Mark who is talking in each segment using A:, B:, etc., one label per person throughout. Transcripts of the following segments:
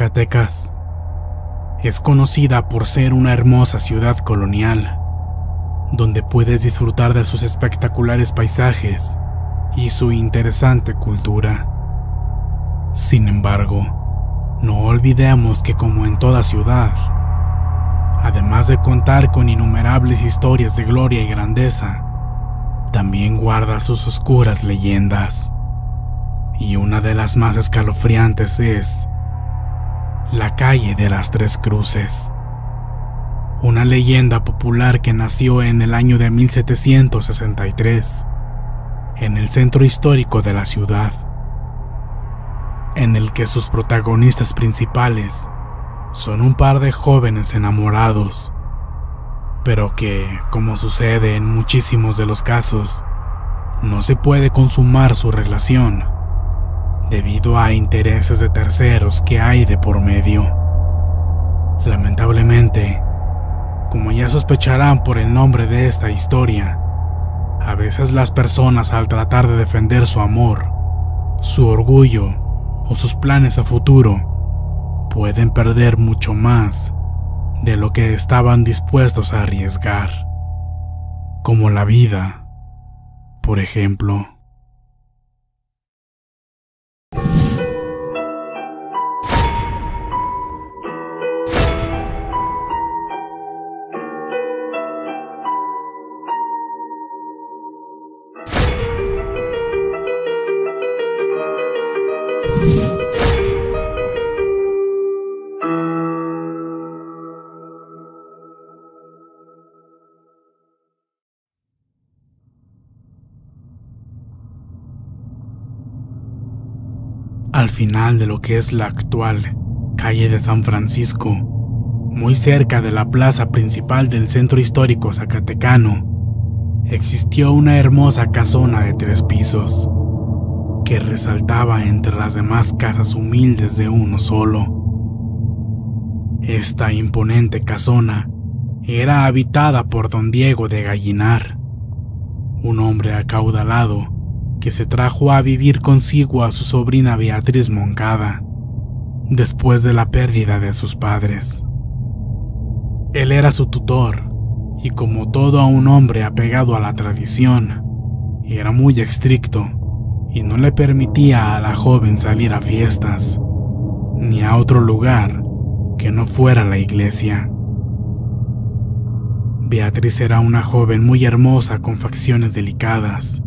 A: Zacatecas. Es conocida por ser una hermosa ciudad colonial, donde puedes disfrutar de sus espectaculares paisajes y su interesante cultura. Sin embargo, no olvidemos que, como en toda ciudad, además de contar con innumerables historias de gloria y grandeza, también guarda sus oscuras leyendas. Y una de las más escalofriantes es la calle de las Tres Cruces, una leyenda popular que nació en el año de 1763, en el centro histórico de la ciudad, en el que sus protagonistas principales son un par de jóvenes enamorados, pero que, como sucede en muchísimos de los casos, no se puede consumar su relación debido a intereses de terceros que hay de por medio. Lamentablemente, como ya sospecharán por el nombre de esta historia, a veces las personas, al tratar de defender su amor, su orgullo o sus planes a futuro, pueden perder mucho más de lo que estaban dispuestos a arriesgar, como la vida, por ejemplo. Al final de lo que es la actual calle de San Francisco, muy cerca de la plaza principal del centro histórico zacatecano, existió una hermosa casona de 3 pisos, que resaltaba entre las demás casas humildes de uno solo. Esta imponente casona era habitada por don Diego de Gallinar, un hombre acaudalado que se trajo a vivir consigo a su sobrina Beatriz Moncada, después de la pérdida de sus padres. Él era su tutor, y como todo un hombre apegado a la tradición, era muy estricto y no le permitía a la joven salir a fiestas, ni a otro lugar que no fuera la iglesia. Beatriz era una joven muy hermosa con facciones delicadas,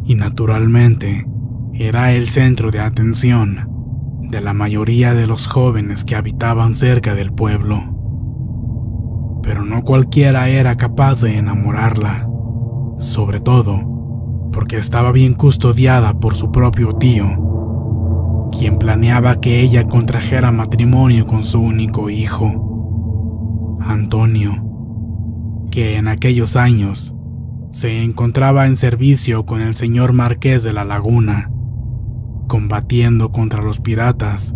A: y naturalmente era el centro de atención de la mayoría de los jóvenes que habitaban cerca del pueblo. Pero no cualquiera era capaz de enamorarla, sobre todo porque estaba bien custodiada por su propio tío, quien planeaba que ella contrajera matrimonio con su único hijo, Antonio, que en aquellos años se encontraba en servicio con el señor Marqués de la Laguna, combatiendo contra los piratas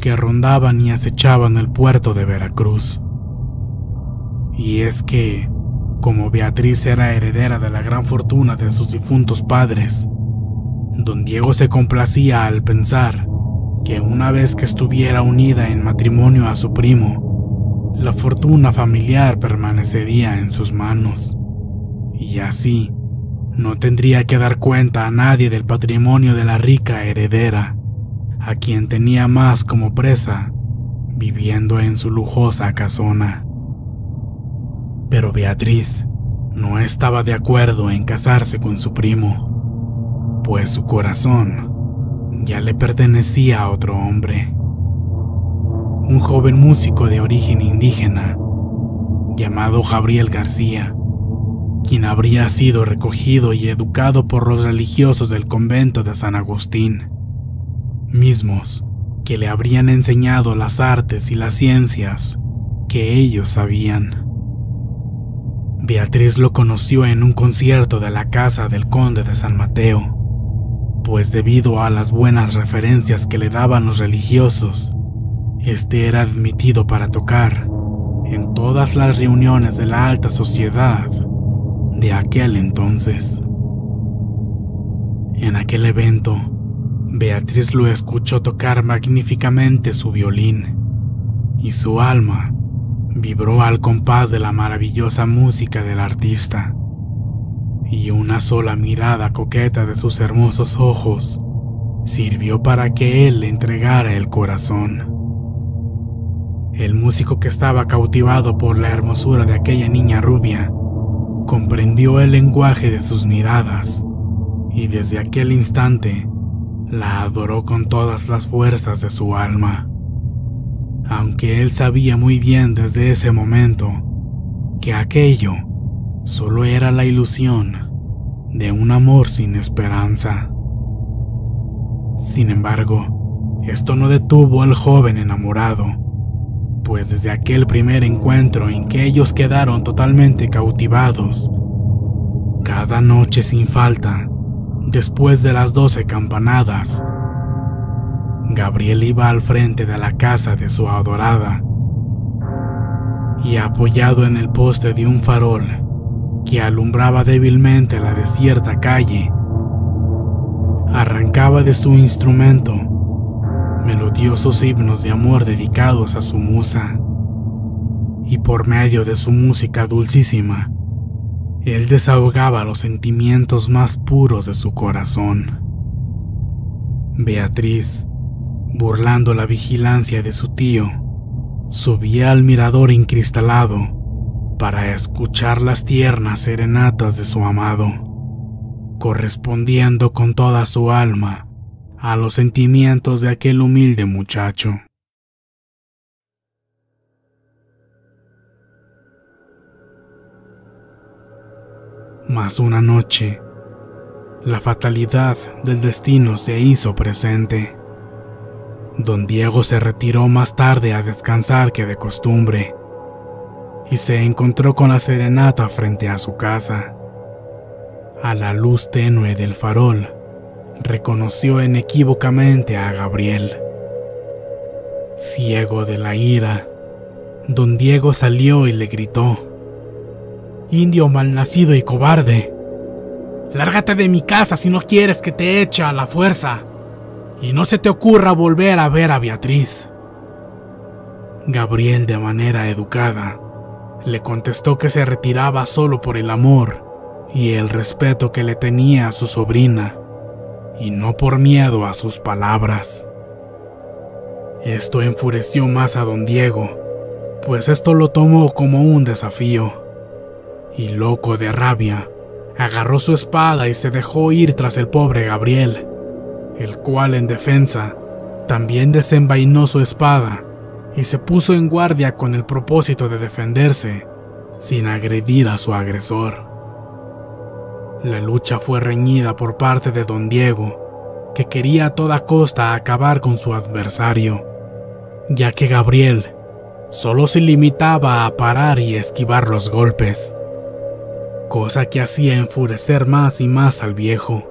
A: que rondaban y acechaban el puerto de Veracruz. Y es que, como Beatriz era heredera de la gran fortuna de sus difuntos padres, don Diego se complacía al pensar que una vez que estuviera unida en matrimonio a su primo, la fortuna familiar permanecería en sus manos. Y así, no tendría que dar cuenta a nadie del patrimonio de la rica heredera, a quien tenía más como presa, viviendo en su lujosa casona. Pero Beatriz no estaba de acuerdo en casarse con su primo, pues su corazón ya le pertenecía a otro hombre, un joven músico de origen indígena, llamado Gabriel García, quien habría sido recogido y educado por los religiosos del convento de San Agustín, mismos que le habrían enseñado las artes y las ciencias que ellos sabían. Beatriz lo conoció en un concierto de la casa del conde de San Mateo, pues debido a las buenas referencias que le daban los religiosos, este era admitido para tocar en todas las reuniones de la alta sociedad de aquel entonces. En aquel evento, Beatriz lo escuchó tocar magníficamente su violín, y su alma vibró al compás de la maravillosa música del artista, y una sola mirada coqueta de sus hermosos ojos sirvió para que él le entregara el corazón. El músico, que estaba cautivado por la hermosura de aquella niña rubia, comprendió el lenguaje de sus miradas, y desde aquel instante la adoró con todas las fuerzas de su alma, aunque él sabía muy bien desde ese momento que aquello solo era la ilusión de un amor sin esperanza. Sin embargo, esto no detuvo al joven enamorado, pues desde aquel primer encuentro en que ellos quedaron totalmente cautivados, cada noche sin falta, después de las 12 campanadas, Gabriel iba al frente de la casa de su adorada y, apoyado en el poste de un farol que alumbraba débilmente la desierta calle, arrancaba de su instrumento melodiosos himnos de amor dedicados a su musa, y por medio de su música dulcísima, él desahogaba los sentimientos más puros de su corazón. Beatriz, burlando la vigilancia de su tío, subía al mirador encristalado para escuchar las tiernas serenatas de su amado, correspondiendo con toda su alma a los sentimientos de aquel humilde muchacho. Mas una noche, la fatalidad del destino se hizo presente. Don Diego se retiró más tarde a descansar que de costumbre, y se encontró con la serenata frente a su casa. A la luz tenue del farol, reconoció inequívocamente a Gabriel. Ciego de la ira, don Diego salió y le gritó: «Indio malnacido y cobarde, lárgate de mi casa si no quieres que te eche a la fuerza, y no se te ocurra volver a ver a Beatriz». Gabriel, de manera educada, le contestó que se retiraba solo por el amor y el respeto que le tenía a su sobrina, y no por miedo a sus palabras. Esto enfureció más a don Diego, pues esto lo tomó como un desafío, y loco de rabia, agarró su espada y se dejó ir tras el pobre Gabriel, el cual, en defensa, también desenvainó su espada y se puso en guardia con el propósito de defenderse sin agredir a su agresor. La lucha fue reñida por parte de don Diego, que quería a toda costa acabar con su adversario, ya que Gabriel solo se limitaba a parar y esquivar los golpes, cosa que hacía enfurecer más y más al viejo.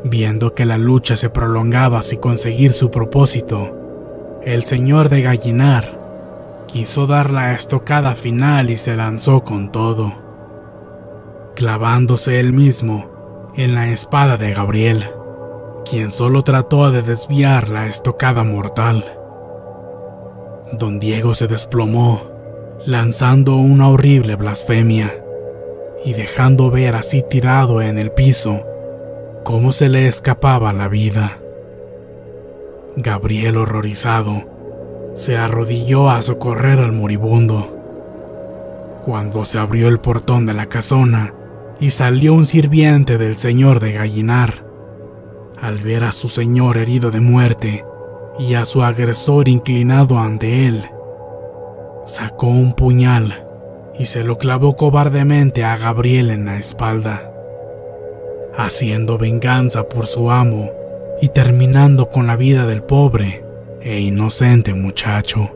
A: Viendo que la lucha se prolongaba sin conseguir su propósito, el señor de Gallinar quiso dar la estocada final y se lanzó con todo, clavándose él mismo en la espada de Gabriel, quien solo trató de desviar la estocada mortal. Don Diego se desplomó, lanzando una horrible blasfemia y dejando ver así tirado en el piso cómo se le escapaba la vida. Gabriel, horrorizado, se arrodilló a socorrer al moribundo. Cuando se abrió el portón de la casona y salió un sirviente del señor de Gallinar, al ver a su señor herido de muerte y a su agresor inclinado ante él, sacó un puñal y se lo clavó cobardemente a Gabriel en la espalda, haciendo venganza por su amo y terminando con la vida del pobre e inocente muchacho.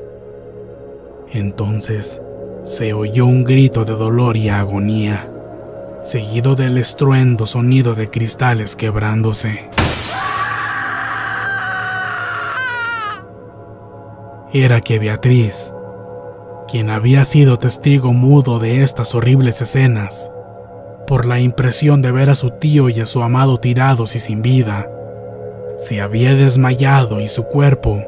A: Entonces se oyó un grito de dolor y agonía, seguido del estruendo sonido de cristales quebrándose. Era que Beatriz, quien había sido testigo mudo de estas horribles escenas, por la impresión de ver a su tío y a su amado tirados y sin vida, se había desmayado y su cuerpo,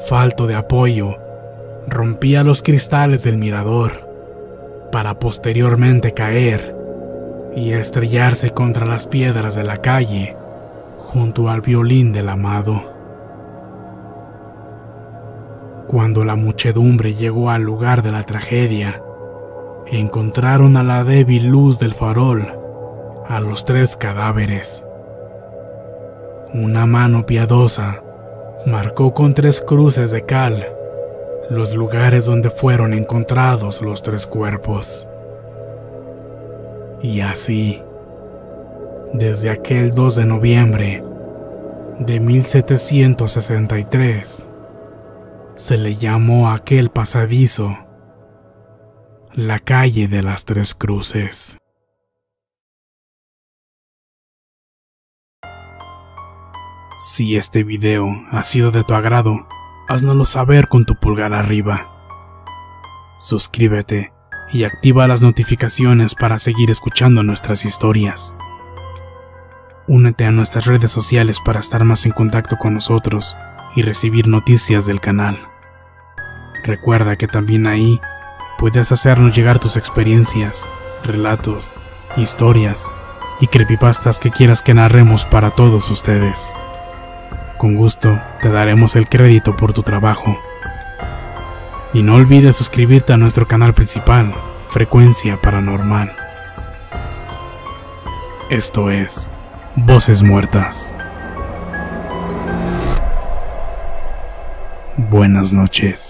A: falto de apoyo, rompía los cristales del mirador para posteriormente caer y estrellarse contra las piedras de la calle junto al violín del amado. Cuando la muchedumbre llegó al lugar de la tragedia, encontraron a la débil luz del farol a los 3 cadáveres. Una mano piadosa marcó con 3 cruces de cal los lugares donde fueron encontrados los 3 cuerpos. Y así, desde aquel 2 de noviembre de 1763, se le llamó a aquel pasadizo la calle de las 3 cruces. Si este video ha sido de tu agrado, háznoslo saber con tu pulgar arriba. Suscríbete y activa las notificaciones para seguir escuchando nuestras historias. Únete a nuestras redes sociales para estar más en contacto con nosotros y recibir noticias del canal. Recuerda que también ahí puedes hacernos llegar tus experiencias, relatos, historias y creepypastas que quieras que narremos para todos ustedes. Con gusto te daremos el crédito por tu trabajo. Y no olvides suscribirte a nuestro canal principal, Frecuencia Paranormal. Esto es Voces Muertas. Buenas noches.